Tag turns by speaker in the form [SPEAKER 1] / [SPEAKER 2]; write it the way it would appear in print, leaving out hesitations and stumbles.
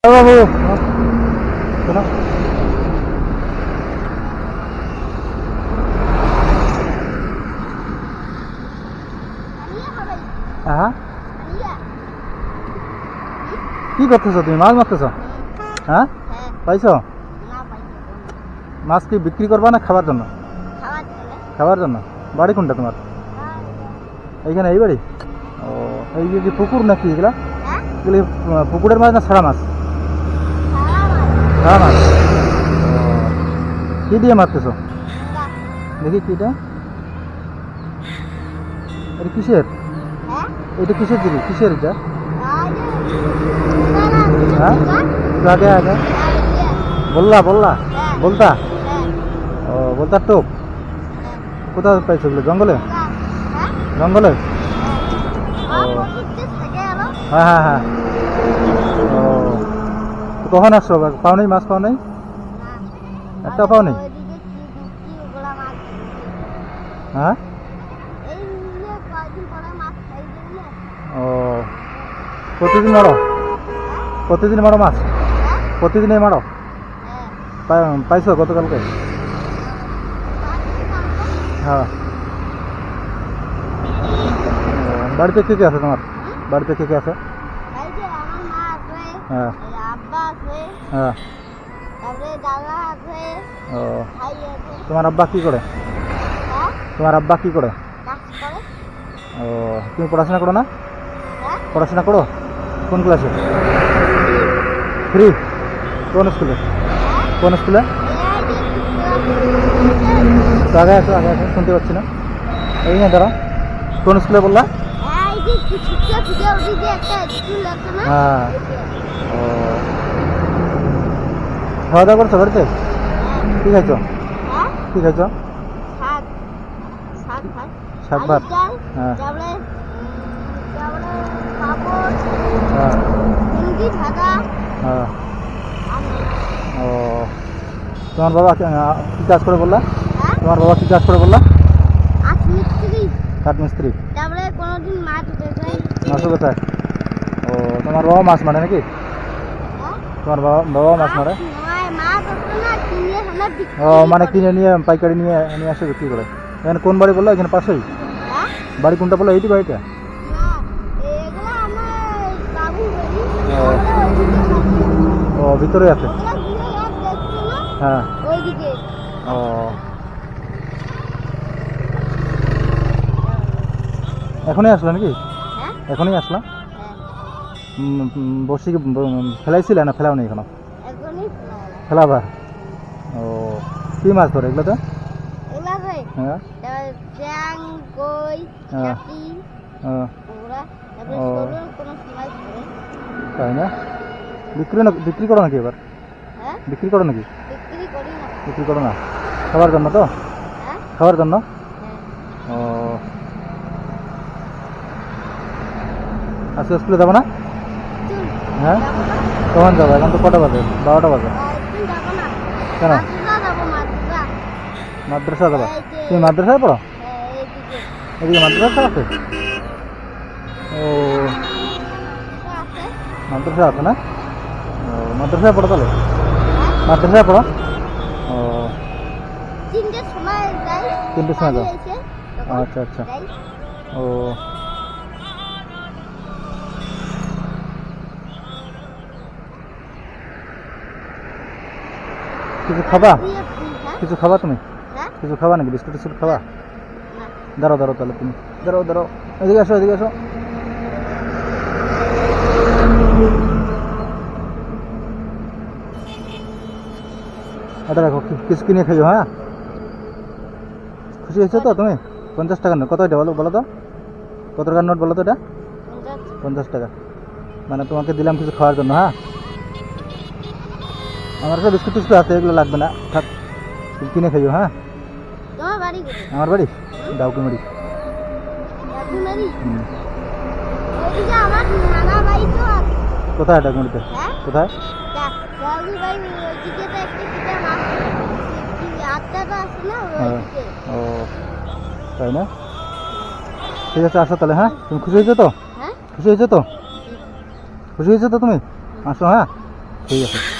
[SPEAKER 1] বাবু শোনো, হ্যাঁ কি করতেছো তুমি? মাছ মারতেছো? হ্যাঁ পাইছো? মাছ কি বিক্রি করবা না খাবার জন্য? খাবার জন্য। বাড়ি কোনটা তোমার? এইখানে এই বাড়ি? ও এই যে কি পুকুর নাকি এগুলা? এগুলি পুকুরের মাছ না ছাড়া মাছ? ছাড়া মাছ। কি দিয়ে মারতেছো দেখি? কি এটা? এটা কিসের? এটা কিসের দিবি? কিসের এটা? হ্যাঁ আগে আগে বললা বললা বলতা? ও বলতার টোপ। কোথায় পাইছো এগুলো? জঙ্গলে? জঙ্গলে? ও হ্যাঁ হ্যাঁ হ্যাঁ। ও কখন আসছো? পাও নেই? মাছ পাও নেই? একটা পাও নেই? হ্যাঁ ও প্রতিদিন মারো? প্রতিদিন মারো মাছ? প্রতিদিনই মারো? পাইছো গতকালকে? হ্যাঁ। বাড়িতে কে কে আছে তোমার? বাড়িতে কে কে আছে? হ্যাঁ হ্যাঁ। ও তোমার আব্বা কি করে? তোমার আব্বা কি করে? ও তুমি পড়াশোনা করো না? পড়াশোনা করো? কোন ক্লাসে? 3? কোন স্কুলে? কোন স্কুলে? আগে আসো আগে আসো, শুনতে পাচ্ছি না। এই না দাঁড়া, কোন স্কুলে বললা? হ্যাঁ। ও খাওয়া দাওয়া করছো বাড়িতে? কি খাইছো? কি খাইছো? শাক ভাত? হ্যাঁ হ্যাঁ। ও তোমার বাবা কি কাজ করে বললা? তোমার বাবা কি কাজ করে বললা? কাঠ মিস্ত্রি। মাছ কোথায়? ও তোমার বাবা মাছ মারে নাকি? তোমার বাবা মাছ মারে? ও মানে কিনে নিয়ে পাইকারি নিয়ে নিয়ে আসে বিক্রি করে। এখানে কোন বাড়ি বললো? এখানে পাশেই বাড়ি? কোনটা বললো? এইটি বাড়িটা? ও ভিতরে আছে? হ্যাঁ। ও এখনই আসলো নাকি? এখনই আসলাম। বসি ফেলাইছিলে না? ফেলাও নি এখনো? ফেলাবা? ও কি মাছ ধরে এগুলোতে? হ্যাঁ তাই না? বিক্রি করো নাকি এবার? বিক্রি করো নাকি? বিক্রি করো না? খাবার জন্য তো? খাবার জন্য? ও আজকে স্কুলে যাবো না? হ্যাঁ কখন যাবো? এখন তো কটা বাজে? 12টা বাজে। কেন? মাদ্রাসা যাবা? তুমি মাদ্রাসায় পড়ো? এদিকে মাদ্রাসা আছে? ও মাদ্রাসা আছে না? ও মাদ্রাসায় পড়ো তাহলে? মাদ্রাসায় পড়ো? ও 3টের সময় যাও? আচ্ছা আচ্ছা। ও কিছু খাবা? কিছু খাবা তুমি? কিছু খাবা নাকি? বিস্কুট টিস্কুট খাবা? দাঁড়াও দাঁড়াও তাহলে তুমি দাঁড়াও দাঁড়াও, এদিকে আসো এদিকে আসো। এটা রাখো, কিছু কিনে খাইও। হ্যাঁ খুশি হয়েছো তো তুমি? 50 টাকার নোট কত? এটা বলো বলো তো, কত টাকার নোট বলো তো? এটা 50 টাকা। মানে তোমাকে দিলাম কিছু খাওয়ার জন্য। হ্যাঁ আমার কাছে বিস্কুট টিস্কুট আছে, এগুলো লাগবে না, থাক কিনে খাইও। হ্যাঁ আমার বাড়ি ডাউকিমারি। কোথায় ডাউকিমারিতে? কোথায়? ও তাই না? ঠিক আছে আসো তাহলে। হ্যাঁ তুমি খুশি হয়েছো তো? খুশি হয়েছো তো? খুশি হয়েছো তো তুমি? আসো। হ্যাঁ ঠিক আছে।